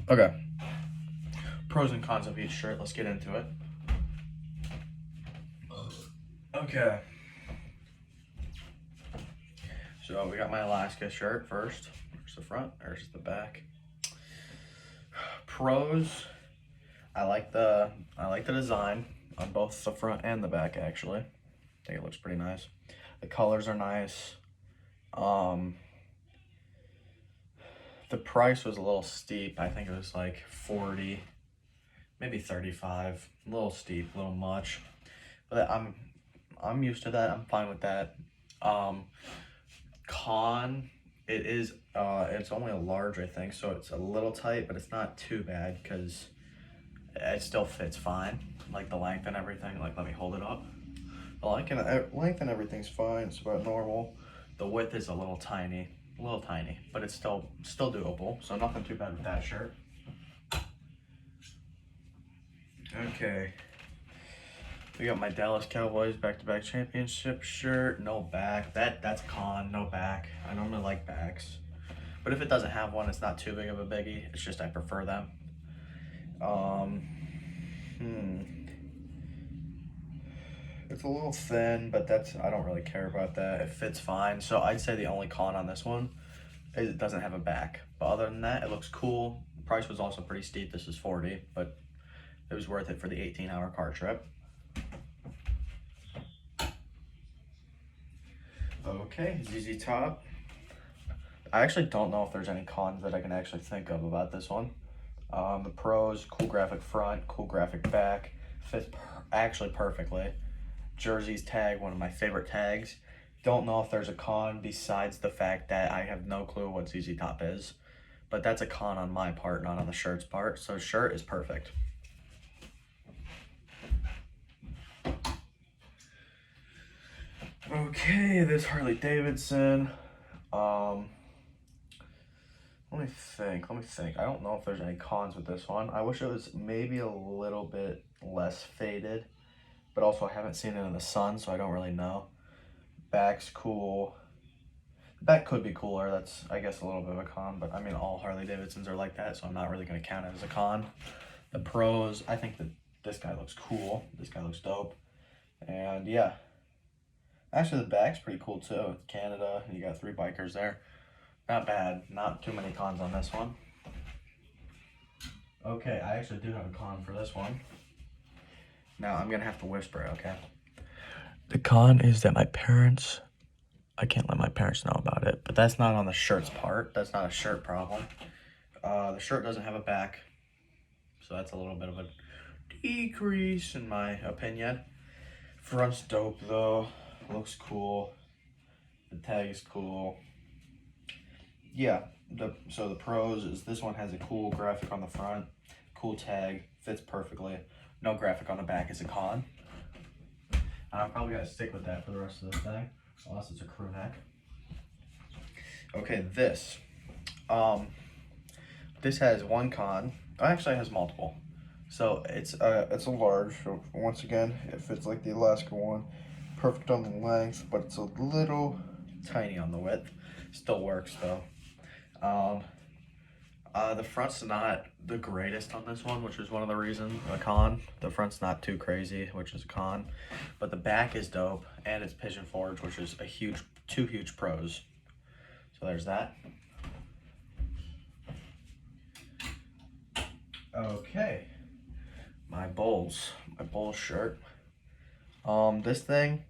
Okay. Pros and cons of each shirt. Let's get into it. Okay. So we got my Alaska shirt first. There's the front, there's the back. Pros, I like the design on both the front and the back actually. I think it looks pretty nice. The colors are nice. The price was a little steep. I think it was like 40, maybe 35. A little steep, a little much. But I'm used to that. I'm fine with that. Con, it's only a large, I think, so it's a little tight, but it's not too bad because it still fits fine. Like the length and everything. Like, let me hold it up. The length and everything's fine. It's about normal. The width is a little tiny, but it's still doable. So nothing too bad with that shirt. Okay. We got my Dallas Cowboys back-to-back championship shirt. No back. That's con. No back. I normally like backs, but if it doesn't have one, it's not too big of a biggie. It's just I prefer them. It's a little thin, but I don't really care about that. It fits fine. So I'd say the only con on this one is it doesn't have a back. But other than that, it looks cool. The price was also pretty steep. This is 40, but it was worth it for the 18-hour car trip. Okay, ZZ Top. I actually don't know if there's any cons that I can actually think of about this one. The pros, cool graphic front, cool graphic back, fits actually perfectly. Jersey's tag, one of my favorite tags. Don't know if there's a con besides the fact that I have no clue what ZZ Top is. But that's a con on my part, not on the shirt's part. So shirt is perfect. Okay, this Harley Davidson. Let me think. I don't know if there's any cons with this one. I wish it was maybe a little bit less faded, but also I haven't seen it in the sun, so I don't really know. Back's cool. The back could be cooler. That's, I guess, a little bit of a con, but I mean, all Harley Davidsons are like that, so I'm not really going to count it as a con. The pros, I think that this guy looks cool. This guy looks dope. And yeah. Actually, the back's pretty cool too. It's Canada. You got 3 bikers there. Not bad. Not too many cons on this one. Okay, I actually do have a con for this one. Now, I'm going to have to whisper, okay? The con is that I can't let my parents know about it, but that's not on the shirt's part. That's not a shirt problem. The shirt doesn't have a back, so that's a little bit of a decrease in my opinion. Front's dope though. Looks cool. The tag is cool. Yeah, so the pros is this one has a cool graphic on the front, cool tag, fits perfectly. No graphic on the back is a con. I'm probably gonna stick with that for the rest of this thing, unless it's a crew neck. Okay, this has one con. Oh, actually, it has multiple. So it's a large. So once again, it fits like the Alaska one, perfect on the length, but it's a little tiny on the width. Still works though. The front's not the greatest on this one, which is one of the reasons, a con. The front's not too crazy, which is a con. But the back is dope, and it's Pigeon Forge, which is two huge pros. So there's that. Okay. My Bulls shirt. This thing,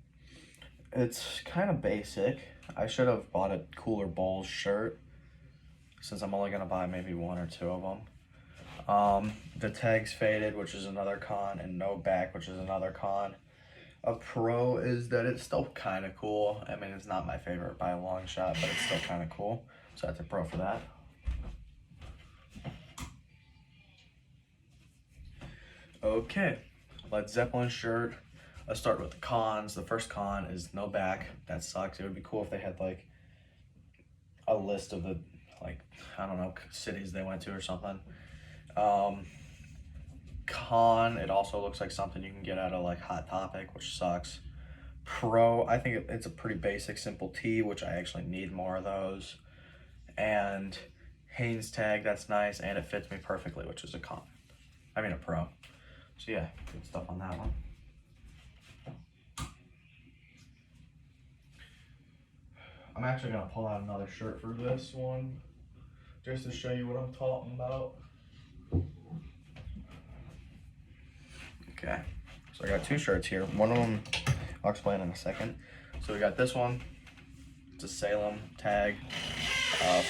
it's kind of basic. I should have bought a cooler Bulls shirt, since I'm only gonna buy maybe 1 or 2 of them. The tag's faded, which is another con, and no back, which is another con. A pro is that it's still kind of cool. I mean, it's not my favorite by a long shot, but it's still kind of cool. So that's a pro for that. Okay, Led Zeppelin shirt. Let's start with the cons. The first con is no back. That sucks. It would be cool if they had like a list of the, like, I don't know, cities they went to or something. Con, it also looks like something you can get out of like Hot Topic, which sucks. Pro, I think it's a pretty basic, simple tee, which I actually need more of those. And Hanes tag, that's nice, and it fits me perfectly, which is a con. I mean a pro. So yeah, good stuff on that one. I'm actually gonna pull out another shirt for this one, just to show you what I'm talking about. Okay, so I got two shirts here. One of them I'll explain in a second. So we got this one. It's a Salem tag.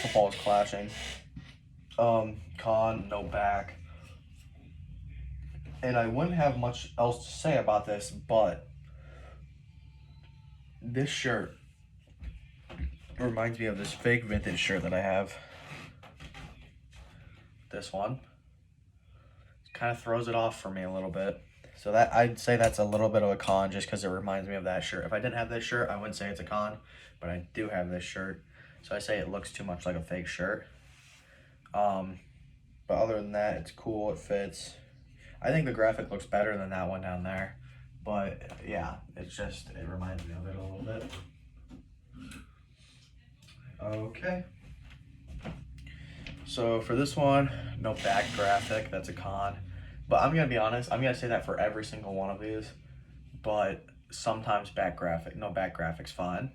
Football is clashing. Con, no back. And I wouldn't have much else to say about this, but this shirt reminds me of this fake vintage shirt that I have. This one. Kind of throws it off for me a little bit. So that, I'd say that's a little bit of a con just because it reminds me of that shirt. If I didn't have this shirt, I wouldn't say it's a con, but I do have this shirt. So I say it looks too much like a fake shirt. But other than that, it's cool, it fits. I think the graphic looks better than that one down there. But yeah, it's just, it reminds me of it a little bit. Okay. So for this one, no back graphic, that's a con. But I'm gonna be honest, I'm gonna say that for every single one of these. But sometimes no back graphic's fine.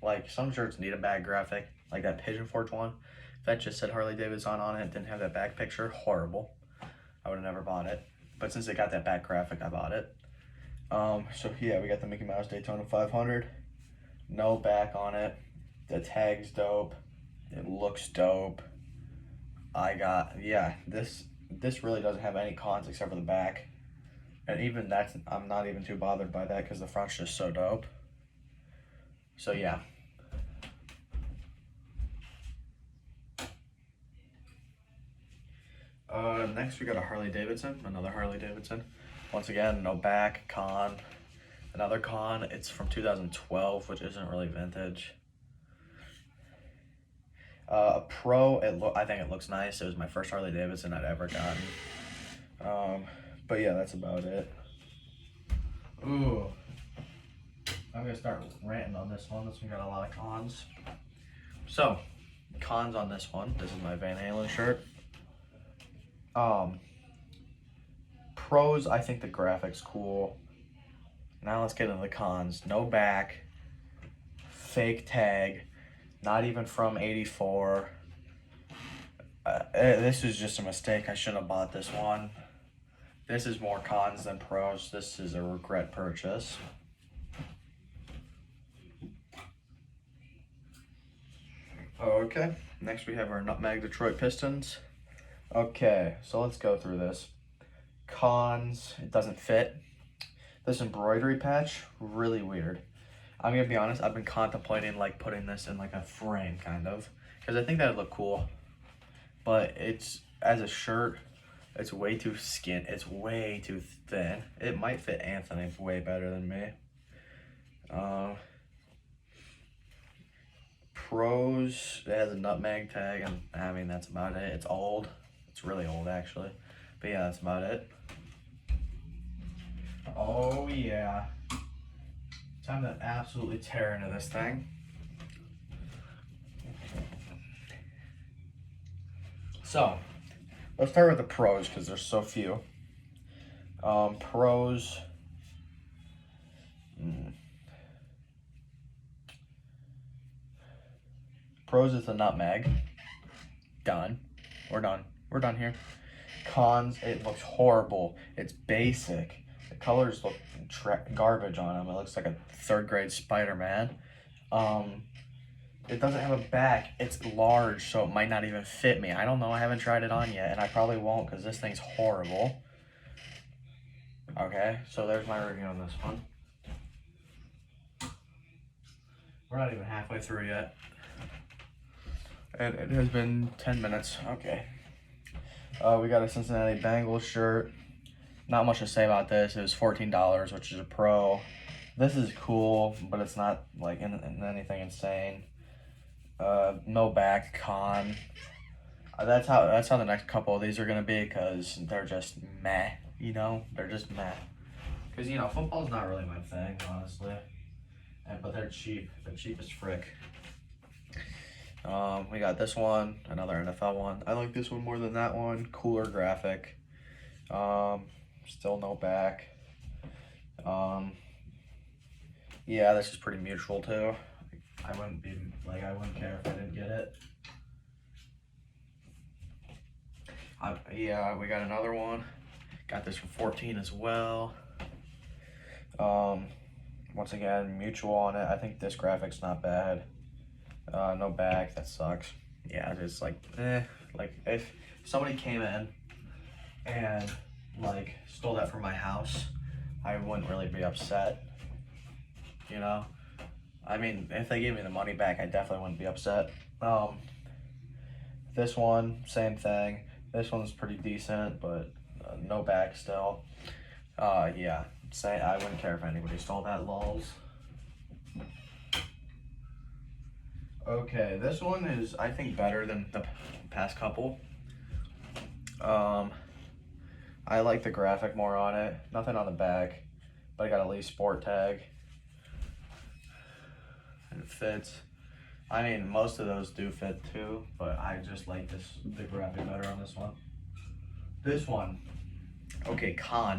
Like some shirts need a back graphic, like that Pigeon Forge one. If that just said Harley Davidson on it, didn't have that back picture, horrible. I would have never bought it. But since it got that back graphic, I bought it. So yeah, we got the Mickey Mouse Daytona 500. No back on it. The tag's dope. It looks dope. This really doesn't have any cons except for the back. And even that's, I'm not even too bothered by that because the front's just so dope. So yeah. Next we got a Harley Davidson, another Harley Davidson. Once again, no back, con. Another con, it's from 2012, which isn't really vintage. Pro, I think it looks nice. It was my first Harley Davidson I'd ever gotten. But yeah, that's about it. Ooh. I'm gonna start ranting on this one. This one got a lot of cons. So, cons on this one. This is my Van Halen shirt. Pros, I think the graphics cool. Now let's get into the cons. No back, fake tag, not even from '84. This is just a mistake. I shouldn't have bought this one. This is more cons than pros. This is a regret purchase. Okay, next we have our Nutmeg Detroit Pistons. Okay, so let's go through this. Cons, it doesn't fit. This embroidery patch, really weird. I'm gonna be honest, I've been contemplating like putting this in like a frame kind of, because I think that'd look cool. But it's, as a shirt, it's way too it's way too thin. It might fit Anthony way better than me. Pros, it has a nutmeg tag, and I mean that's about it. It's old. It's really old actually. But yeah, that's about it. Oh yeah. Time to absolutely tear into this thing. So, let's start with the pros because there's so few. Pros. Pros is the nutmeg. Done. We're done. We're done here. Cons, it looks horrible. It's basic. The colors look garbage on them. It looks like a third grade Spider-Man. It doesn't have a back. It's large, so it might not even fit me. I don't know. I haven't tried it on yet, and I probably won't because this thing's horrible. Okay, so there's my review on this one. We're not even halfway through yet. And it has been 10 minutes. Okay. We got a Cincinnati Bengals shirt. Not much to say about this. It was $14, which is a pro. This is cool, but it's not like in anything insane. No back, con. That's how the next couple of these are gonna be because they're just meh. You know, they're just meh. Because you know, football's not really my thing, honestly. But they're cheap. They're cheap as frick. We got this one, another NFL one. I like this one more than that one. Cooler graphic. Still no back. Yeah, this is pretty mutual too. I wouldn't care if I didn't get it. Yeah, we got another one. Got this for 14 as well. Once again, mutual on it. I think this graphic's not bad. No back, that sucks. Yeah, it's like, like if somebody came in and like stole that from my house, I wouldn't really be upset, you know? I mean, if they gave me the money back, I definitely wouldn't be upset. This one, same thing. This one's pretty decent, but no back still. Yeah, I wouldn't care if anybody stole that, lols. Okay, this one is, I think, better than the past couple. I like the graphic more on it. Nothing on the back, but I got a Lee Sport tag. And it fits. I mean, most of those do fit too, but I just like the graphic better on this one. This one, okay,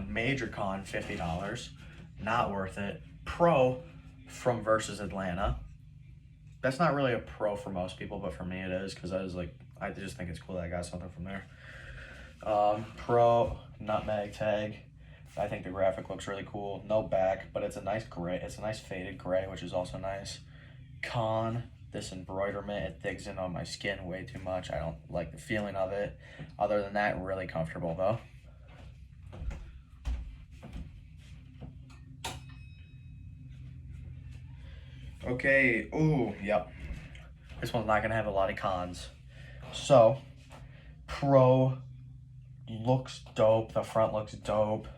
major con, $50. Not worth it. Pro from Versus Atlanta. That's not really a pro for most people, but for me it is, because I just think it's cool that I got something from there. Pro nutmeg tag. I think the graphic looks really cool. No back, but it's a nice gray. It's a nice faded gray, which is also nice. Con, this embroiderment, it digs in on my skin way too much. I don't like the feeling of it. Other than that, really comfortable though. Okay, ooh, yep. This one's not gonna have a lot of cons. So, Pro looks dope. The front looks dope.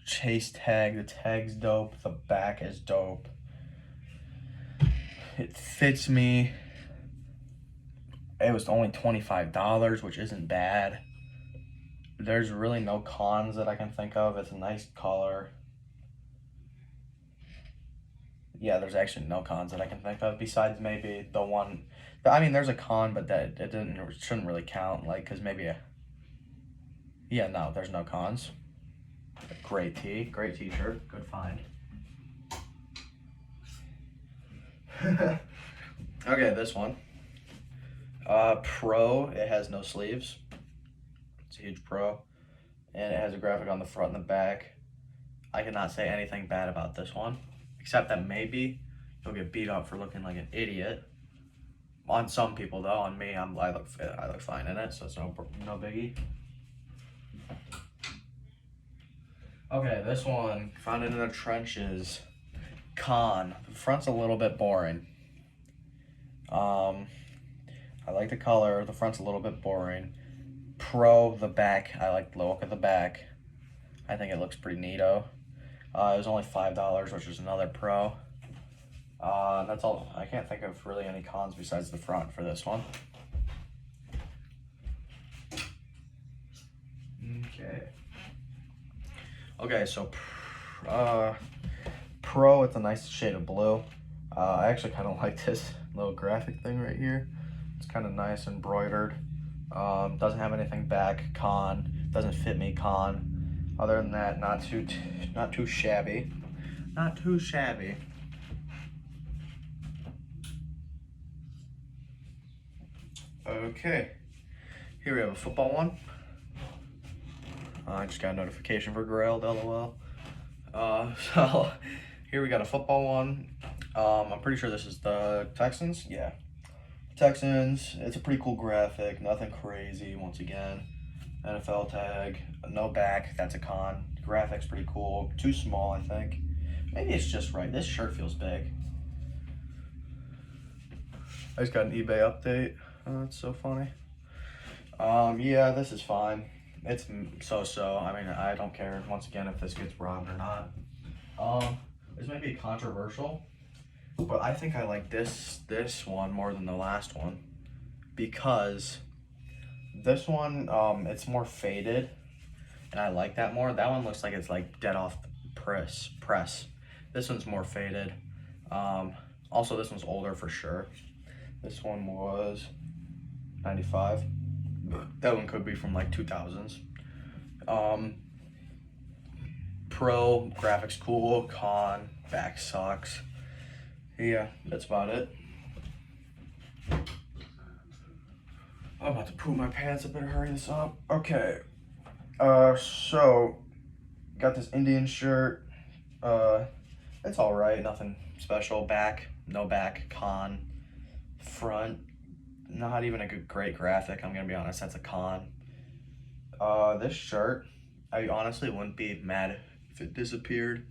Chase tag, the tag's dope. The back is dope. It fits me. It was only $25, which isn't bad. There's really no cons that I can think of. It's a nice color. Yeah, there's actually no cons that I can think of besides maybe the one. I mean, there's a con, but that it shouldn't really count. Like, cause maybe yeah, no, there's no cons. Great t-shirt, good find. Okay, this one. Pro, it has no sleeves. It's a huge pro. And it has a graphic on the front and the back. I cannot say anything bad about this one, except that maybe you'll get beat up for looking like an idiot. On some people though, on me, I look fine in it, so it's no biggie. Okay, this one, found it in the trenches. Con, the front's a little bit boring. I like the color, the front's a little bit boring. Pro, the back, I like the look of the back. I think it looks pretty neato. It was only $5, which is another pro. That's all. I can't think of really any cons besides the front for this one. Okay, so Pro, it's a nice shade of blue. I actually kind of like this little graphic thing right here. It's kind of nice, embroidered. Doesn't have anything back. Con, doesn't fit me. Con. Other than that, not too shabby. Not too shabby. Okay, here we have a football one. I just got a notification for Grailed, LOL. So here we got a football one. I'm pretty sure this is the Texans. Yeah, Texans. It's a pretty cool graphic. Nothing crazy. Once again, NFL tag. No back. That's a con. Graphic's pretty cool. Too small, I think. Maybe it's just right. This shirt feels big. I just got an eBay update. Oh, that's so funny. Yeah, this is fine. It's so-so. I mean, I don't care, once again, if this gets robbed or not. This may be controversial, but I think I like this one more than the last one, because this one, it's more faded, and I like that more. That one looks like it's like dead off the press. This one's more faded. Also, this one's older for sure. This one was 95. That one could be from like 2000s. Pro, graphics cool, con, back sucks. Yeah, that's about it. I'm about to poop my pants. I better hurry this up. Okay. So got this Indian shirt. It's all right. Nothing special. Back, no back. Con, front, not even a great graphic. I'm gonna be honest. That's a con. This shirt, I honestly wouldn't be mad if it disappeared,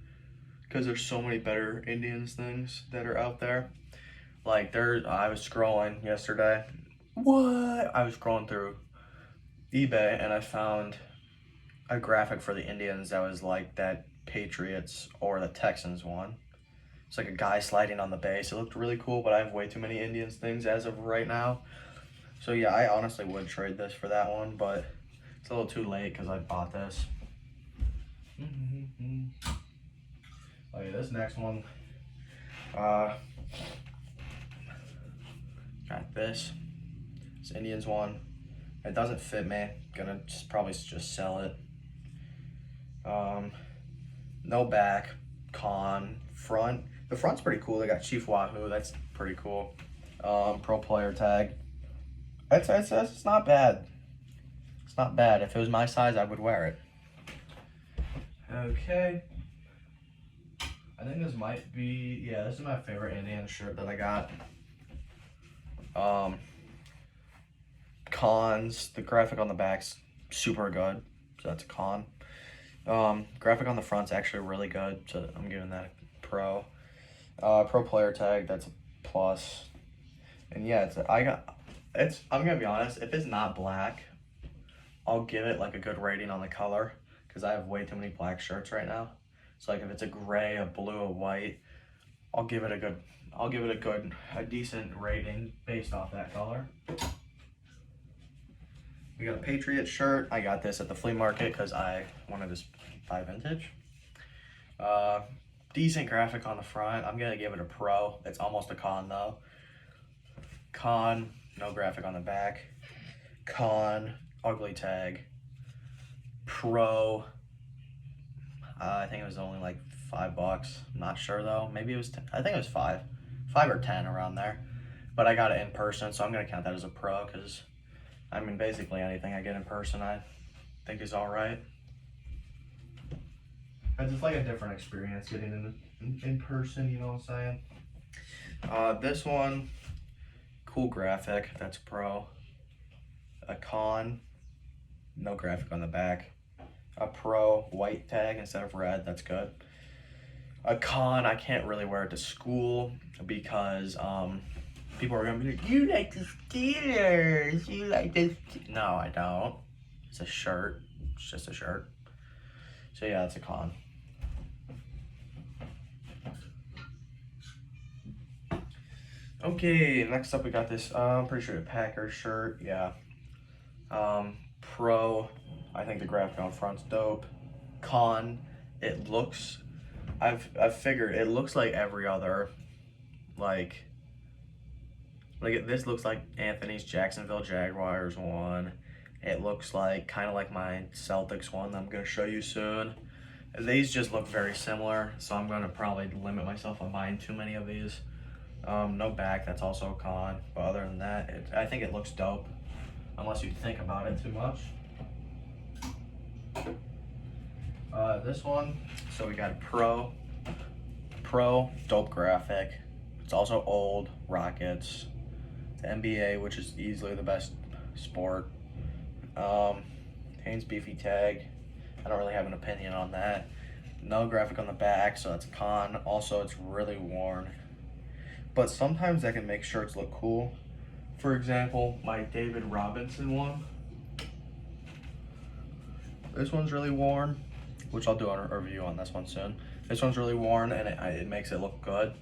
because there's so many better Indians things that are out there. Like I was scrolling yesterday. What? I was scrolling through eBay and I found a graphic for the Indians that was like that Patriots or the Texans one. It's like a guy sliding on the base. It looked really cool, but I have way too many Indians things as of right now. So yeah, I honestly would trade this for that one, but it's a little too late because I bought this. Oh yeah, this next one. Got this. This Indians one. It doesn't fit me. Gonna probably just sell it. No back, con, front. The front's pretty cool. They got Chief Wahoo. That's pretty cool. Pro player tag. It's not bad. It's not bad. If it was my size, I would wear it. Okay. I think this might be, yeah, this is my favorite Indian shirt that I got. Cons, the graphic on the back's super good, so that's a con. Graphic on the front's actually really good, so I'm giving that a pro. Pro player tag, that's a plus. And yeah, I'm gonna be honest, if it's not black, I'll give it like a good rating on the color, because I have way too many black shirts right now. So like if it's a gray, a blue, a white, I'll give it a decent rating based off that color. We got a Patriot shirt. I got this at the flea market because I wanted to buy vintage. Decent graphic on the front. I'm gonna give it a pro. It's almost a con though. Con, no graphic on the back. Con, ugly tag. Pro, I think it was only like $5. I'm not sure though. Maybe it was 10. I think it was 5 or 10 around there. But I got it in person, so I'm gonna count that as a pro, because I mean basically anything I get in person I think is all right. It's just like a different experience getting in person, you know what I'm saying? This one, cool graphic, that's pro. A con, no graphic on the back. A pro, white tag instead of red, that's good. A con, I can't really wear it to school because people are gonna be like, you like the Steelers, you like this. No, I don't. It's a shirt. It's just a shirt. So yeah, that's a con. Okay, next up we got this, I'm pretty sure a Packers shirt, yeah. Pro, I think the graphic on front's dope. Con, it looks, I've figured it looks like every other, like this looks like Anthony's Jacksonville Jaguars one. It looks like kind of like my Celtics one that I'm gonna show you soon. These just look very similar, so I'm gonna probably limit myself on buying too many of these. No back, that's also a con, but other than that, I think it looks dope, unless you think about it too much. This one, so we got pro, dope graphic. It's also old, Rockets, the NBA, which is easily the best sport. Hanes beefy tag, I don't really have an opinion on that. No graphic on the back, so that's a con. Also, it's really worn, but sometimes that can make shirts look cool. For example, my David Robinson one. This one's really worn, which I'll do a review on this one soon. This one's really worn and it makes it look good.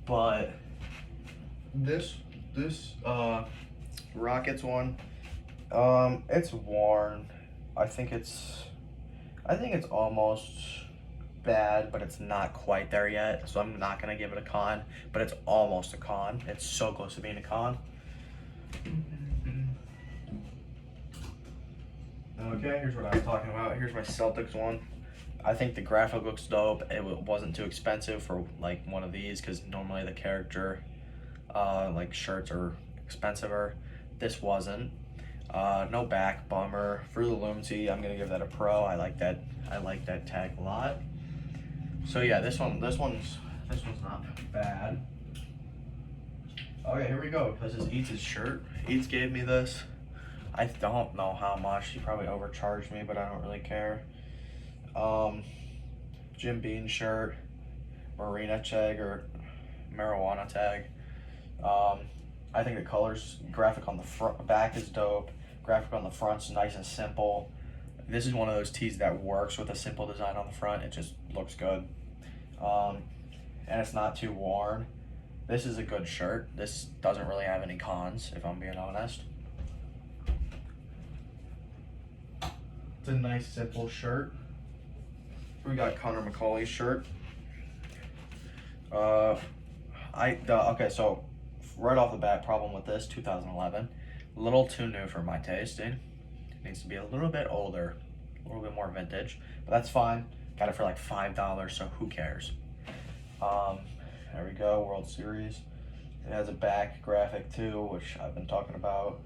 But this Rockets one, it's worn. I think it's almost bad, but it's not quite there yet. So I'm not gonna give it a con, but it's almost a con. It's so close to being a con. Okay, here's what I was talking about. Here's my Celtics one. I think the graphic looks dope. It wasn't too expensive for like one of these, because normally the character like shirts are expensiver. This wasn't. No back, bummer. Fruit of the Loom tee, I'm gonna give that a pro. I like that tag a lot. So yeah, this one's not bad. Okay, here we go. This is Eats' shirt. Eats gave me this. I don't know how much. He probably overcharged me, but I don't really care. Jim Beam shirt, Marina tag or marijuana tag. I think the colors, graphic on the front, back is dope. Graphic on the front's nice and simple. This is one of those tees that works with a simple design on the front. It just looks good. And it's not too worn. This is a good shirt. This doesn't really have any cons, if I'm being honest. It's a nice, simple shirt. We got Connor McCauley's shirt. Okay, so right off the bat, problem with this, 2011, a little too new for my tasting. It needs to be a little bit older, a little bit more vintage, but that's fine. Got it for like $5, so who cares? There we go, World Series. It has a back graphic too, which I've been talking about.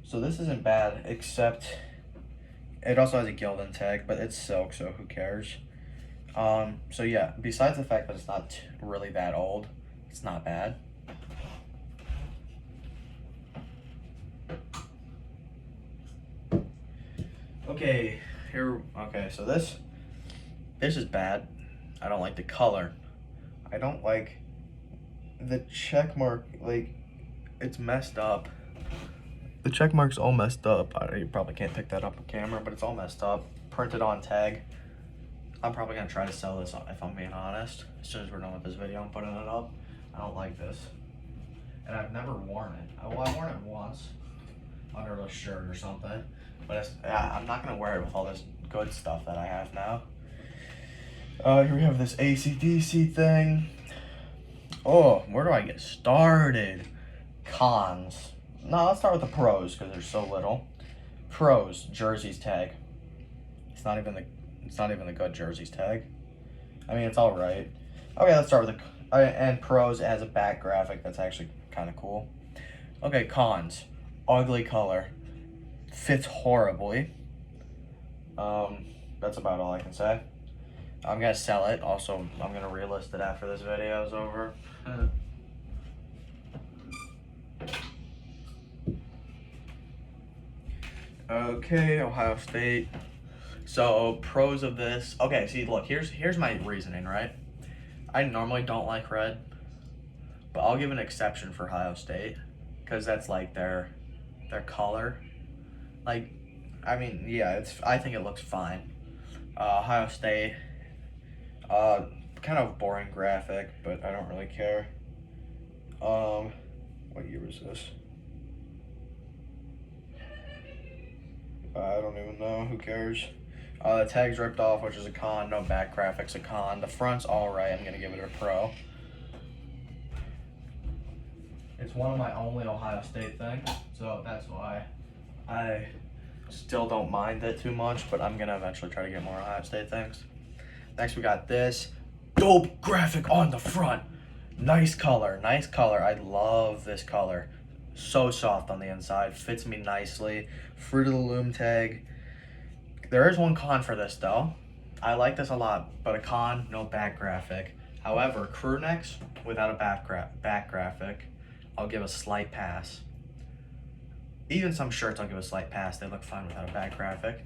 So this isn't bad, except it also has a Gildan tag, but it's silk, so who cares? So yeah, besides the fact that it's not really that old, it's not bad. Okay, so this is bad. I don't like the color. I don't like the check mark, like, it's messed up. The check mark's all messed up. You probably can't pick that up on camera, but it's all messed up. Printed on tag. I'm probably gonna try to sell this if I'm being honest. As soon as we're done with this video, I'm putting it up. I don't like this. And I've never worn it. Well, I've worn it once under a shirt or something. But I'm not gonna wear it with all this good stuff that I have now. Here we have this AC/DC thing. Oh, where do I get started? Cons. No, let's start with the pros because there's so little. Pros, jerseys tag. It's not even the good jerseys tag. I mean, it's all right. Okay, let's start with the and pros. It has a back graphic that's actually kind of cool. Okay, cons. Ugly color. Fits horribly. That's about all I can say. I'm gonna sell it. Also, I'm gonna relist it after this video is over. Okay, Ohio State. So pros of this. Okay, see, look, here's my reasoning, right? I normally don't like red, but I'll give an exception for Ohio State because that's like their color. Like, I mean, yeah, I think it looks fine. Ohio State, kind of boring graphic, but I don't really care. What year was this? I don't even know. Who cares? The tag's ripped off, which is a con. No back graphics, a con. The front's all right. I'm gonna give it a pro. It's one of my only Ohio State things, so that's why I still don't mind it too much, but I'm gonna eventually try to get more Ohio State things. Next, we got this dope graphic on the front. Nice color, nice color. I love this color. So soft on the inside, fits me nicely. Fruit of the Loom tag. There is one con for this though. I like this a lot, but a con, no back graphic. However, crew necks without a back graphic, I'll give a slight pass. Even some shirts I'll give a slight pass. They look fine without a back graphic.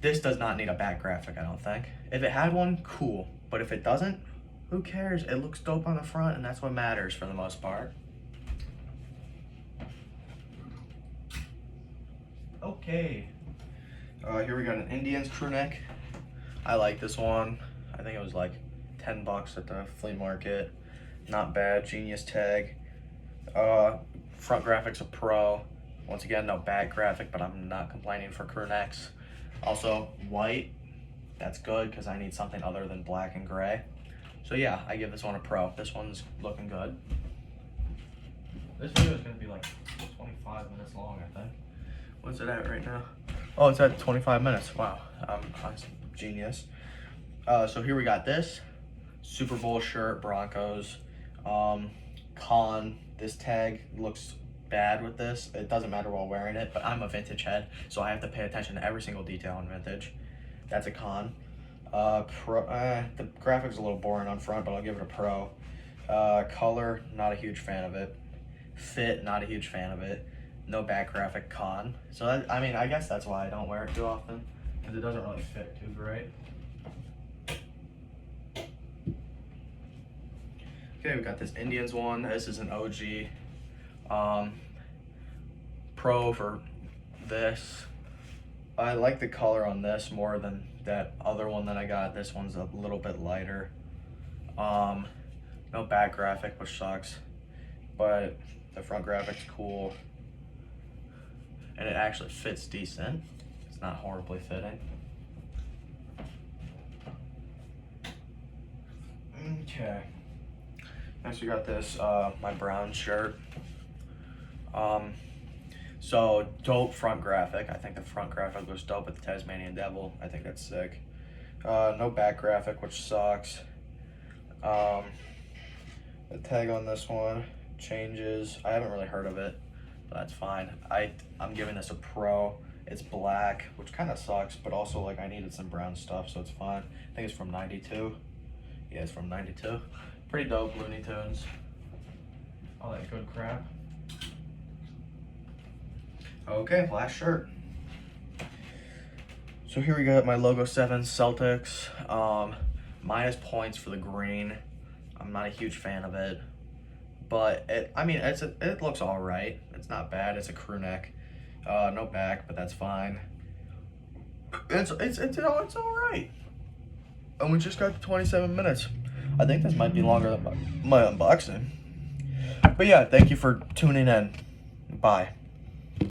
This does not need a back graphic, I don't think. If it had one, cool. But if it doesn't, who cares? It looks dope on the front, and that's what matters for the most part. Okay. Here we got an Indians crew neck. I like this one. I think it was like 10 bucks at the flea market. Not bad. Genius tag. Front graphics a pro. Once again, no back graphic, but I'm not complaining for crew necks. Also, white. that's good because I need something other than black and gray. So yeah, I give this one a pro. This one's looking good. This video is gonna be like 25 minutes long, I think. What's it at right now? Oh, it's at 25 minutes. Wow, I'm a genius. So here we got this Super Bowl shirt, Broncos. Con, this tag looks bad with this. It doesn't matter while wearing it, but I'm a vintage head, so I have to pay attention to every single detail in vintage. That's a con. The graphic's a little boring on front, but I'll give it a pro. Color, not a huge fan of it. Fit, not a huge fan of it. No back graphic, con. So that, I mean, I guess that's why I don't wear it too often, because it doesn't really fit too great. Okay, we got this Indians one. This is an OG. Pro for this. I like the color on this more than that other one that I got. This one's a little bit lighter. No back graphic, which sucks, but the front graphic's cool, and it actually fits decent. It's not horribly fitting. Okay. Next we got this, my brown shirt. So dope front graphic. I think the front graphic was dope with the Tasmanian Devil. I think that's sick. No back graphic, which sucks. The tag on this one changes. I haven't really heard of it, but that's fine. I'm giving this a pro. It's black, which kind of sucks, but also like I needed some brown stuff, so it's fine. I think it's from 92. Yeah, it's from 92. Pretty dope, Looney Tunes. All that good crap. Okay, last shirt. So here we got my Logo 7 Celtics. Minus points for the green. I'm not a huge fan of it, but it looks all right. It's not bad. It's a crew neck. No back, but that's fine. It's all right. And we just got 27 minutes. I think this might be longer than my unboxing. But yeah, thank you for tuning in. Bye.